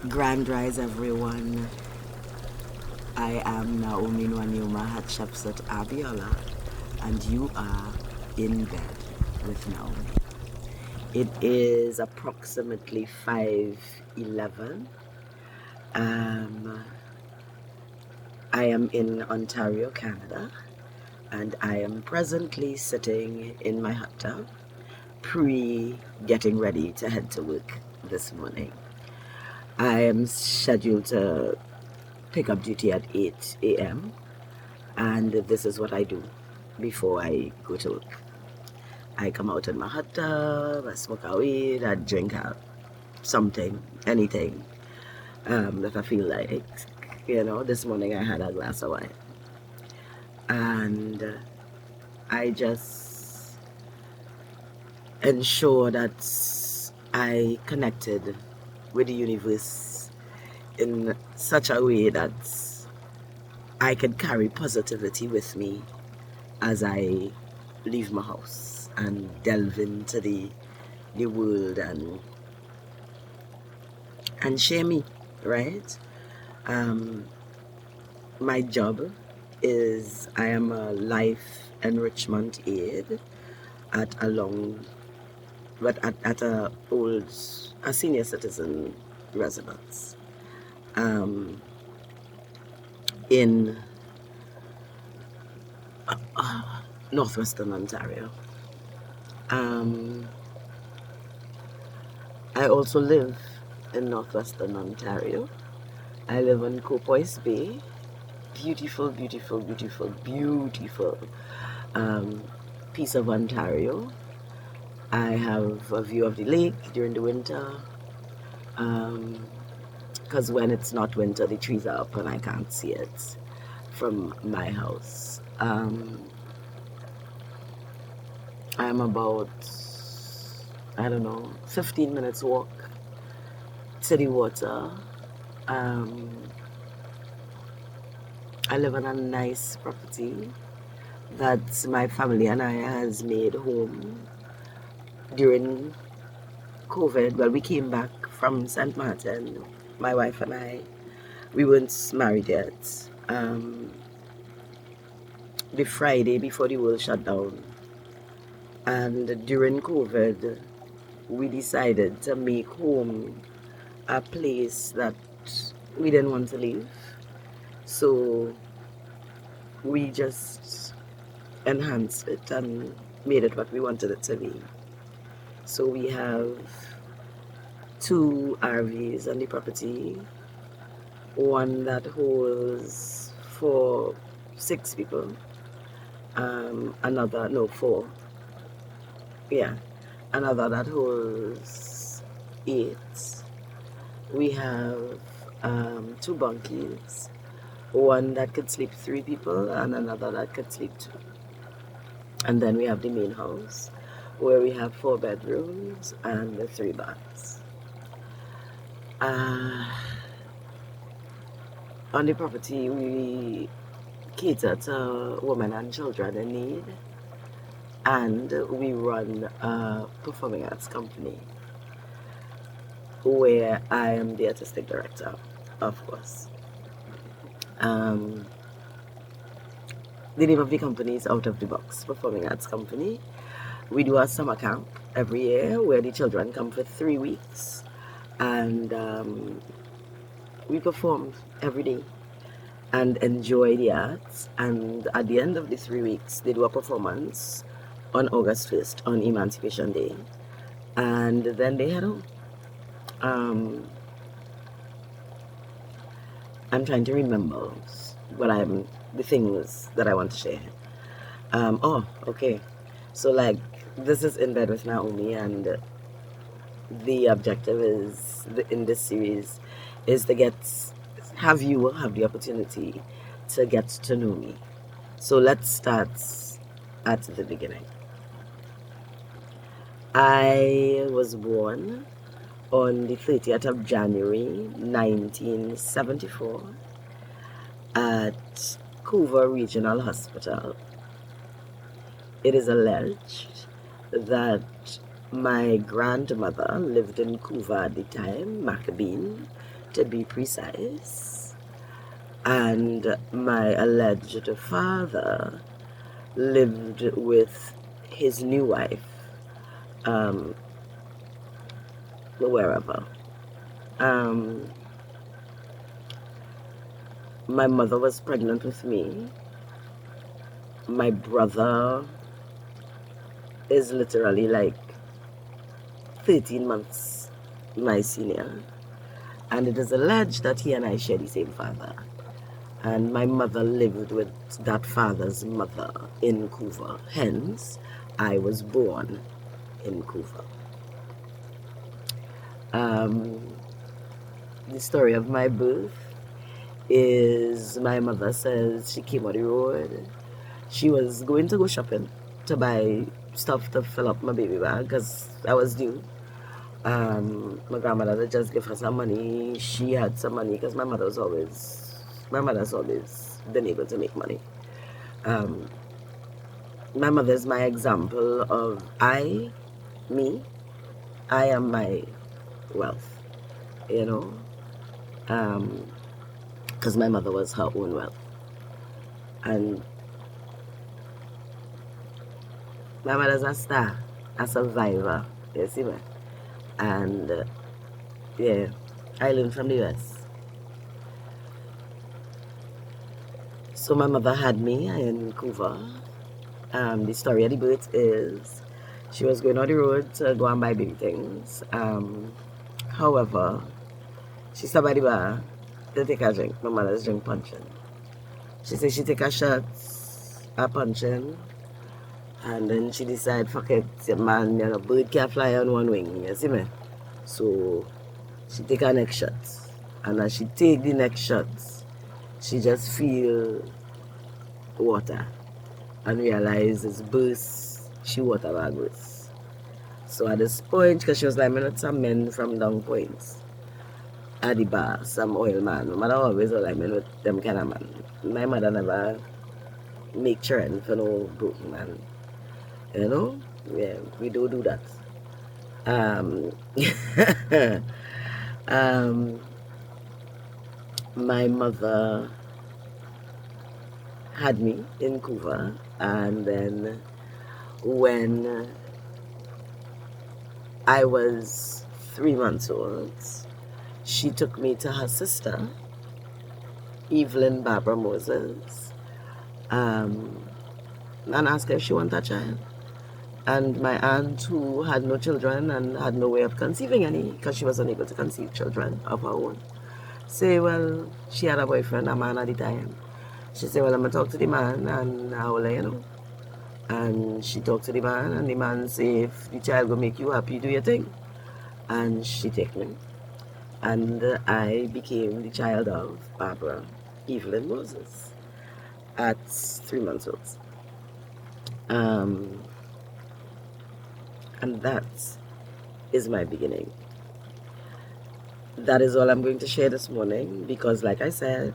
Grand Rise, everyone. I am Naomi Nwanyuma Hatshepsut Abiola, and you are in bed with Naomi. It is approximately 5:11. I am in Ontario, Canada, and I am presently sitting in my hot tub, getting ready to head to work this morning. I am scheduled to pick up duty at 8 a.m. and this is what I do before I go to work. I come out in my hot tub, I smoke a weed, I drink something, anything that I feel like. This morning I had a glass of wine. And I just ensure that I connected with the universe in such a way that I can carry positivity with me as I leave my house and delve into the world and share me, right? My job is I am a life enrichment aide at a senior citizen residence in northwestern Ontario. I also live in northwestern Ontario. I live in Copois Bay. Beautiful, beautiful, beautiful, beautiful piece of Ontario. I have a view of the lake during the winter. Because when it's not winter, the trees are up and I can't see it from my house. I'm about, 15 minutes walk to the water. I live on a nice property that my family and I has made home during COVID. Well, we came back from St. Martin, my wife and I. We weren't married yet. The Friday before the world shut down. And during COVID, we decided to make home a place that we didn't want to leave. So we just enhanced it and made it what we wanted it to be. So we have 2 RVs on the property, one that holds for 6 people, 4. Yeah, another that holds 8. We have 2 bunkies, one that could sleep 3 people and another that could sleep 2. And then we have the main house where we have 4 bedrooms and 3 baths. On the property, we cater to women and children in need, and we run a performing arts company where I am the artistic director, of course. The name of the company is Out of the Box Performing Arts Company. We do a summer camp every year where the children come for 3 weeks, and we perform every day and enjoy the arts. And at the end of the 3 weeks, they do a performance on August 1st, on Emancipation Day, and then they head home. I'm trying to remember the things that I want to share. Okay. So this is In Bed with Naomi, and the objective in this series is to have the opportunity to get to know me. So let's start at the beginning. I was born on the 30th of January 1974 at Couva Regional Hospital. It is alleged that my grandmother lived in Couva at the time, Macabeen. to be precise. And my alleged father lived with his new wife, wherever. My mother was pregnant with me. My brother is literally like 13 months my senior. And it is alleged that he and I share the same father. And my mother lived with that father's mother in Couva. Hence, I was born in Couva. The story of my birth is my mother says she came on the road. She was going to go shopping to buy stuff to fill up my baby bag because I was due. My grandmother had just give her some money. She had some money because my mother's always been able to make money. My mother is my example of I am my wealth, you know, because my mother was her own wealth. And my mother's a star, a survivor, you see me? And yeah, I learned from the US. So my mother had me in Couva. The story of the birth is she was going on the road to go and buy baby things. However, she stopped by the bar to take a drink. My mother's drink punching. She said she take a shot, a punching, and then she decide, fuck it, man, you know, bird can't fly on one wing, you see me? So she take her next shot. And as she take the next shot, she just feel water and realize it's burst, she water bag burst. So at this point, because she was like, me some men from down points at the bar, some oil man. My mother always was like, me with them kind of man. My mother never make children for no broken man. You know? Yeah, we don't do that. My mother had me in Couva, and then when I was 3 months old, she took me to her sister, Evelyn Barbara Moses, and asked her if she wanted a child. And my aunt, who had no children and had no way of conceiving any, because she was unable to conceive children of her own, say, well, she had a boyfriend, a man at the time. She said, well, I'm going to talk to the man and I will let you know. And she talked to the man, and the man said, if the child will make you happy, do your thing. And she take me. And I became the child of Barbara Evelyn Moses at 3 months old. And that is my beginning. That is all I'm going to share this morning because, like I said,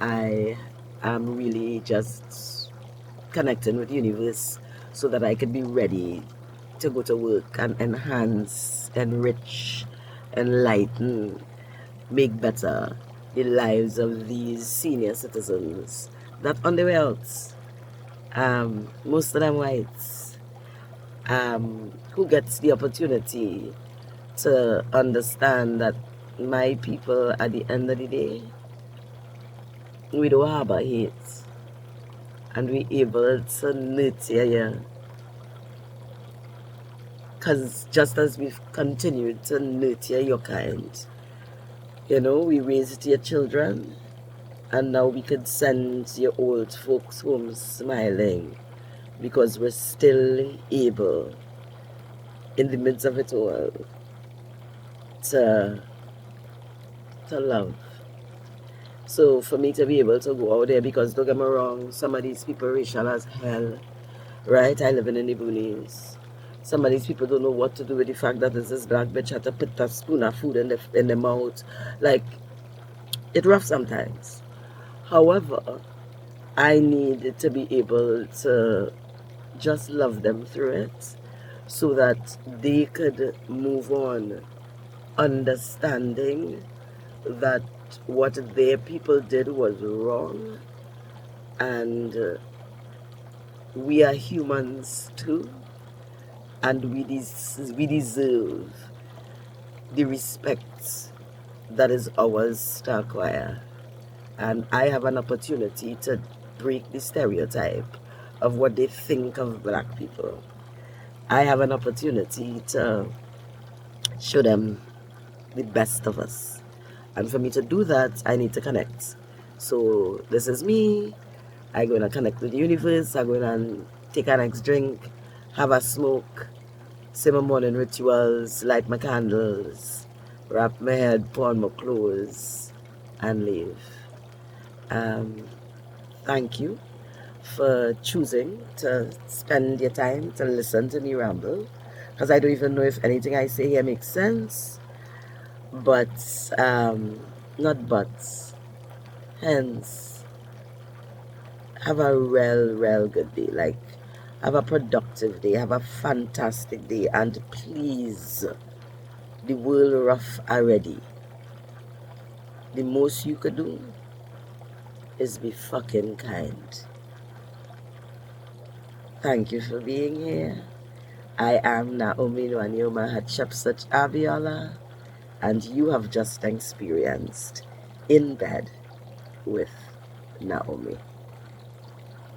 I am really just connecting with the universe so that I can be ready to go to work and enhance, enrich, enlighten, make better the lives of these senior citizens that on the way out, most of them whites, who gets the opportunity to understand that my people at the end of the day, we don't harbor hate, and we able to nurture you. Because just as we've continued to nurture your kind, you know, we raised your children, and now we could send your old folks home smiling because we're still able, in the midst of it all, to love. So for me to be able to go out there, because don't get me wrong, some of these people racial as hell, right? I live in the boonies. Some of these people don't know what to do with the fact that there's this black bitch had to put a spoon of food in the mouth. Like, it's rough sometimes. However, I need to be able to just love them through it so that they could move on, understanding that what their people did was wrong, and we are humans too, and we deserve the respect that is ours to acquire. And I have an opportunity to break the stereotype of what they think of black people. I have an opportunity to show them the best of us. And for me to do that, I need to connect. So this is me. I'm going to connect with the universe. I'm going to take a next drink, have a smoke, say my morning rituals, light my candles, wrap my head, put on my clothes, and leave. Thank you for choosing to spend your time to listen to me ramble, because I don't even know if anything I say here makes sense. But, not buts. Hence, have a real good day. Like, have a productive day. Have a fantastic day. And please, the world rough already. The most you could do is be fucking kind. Thank you for being here. I am Naomi Nwanyoma Hatshepsut Abiola, and you have just experienced In Bed with Naomi.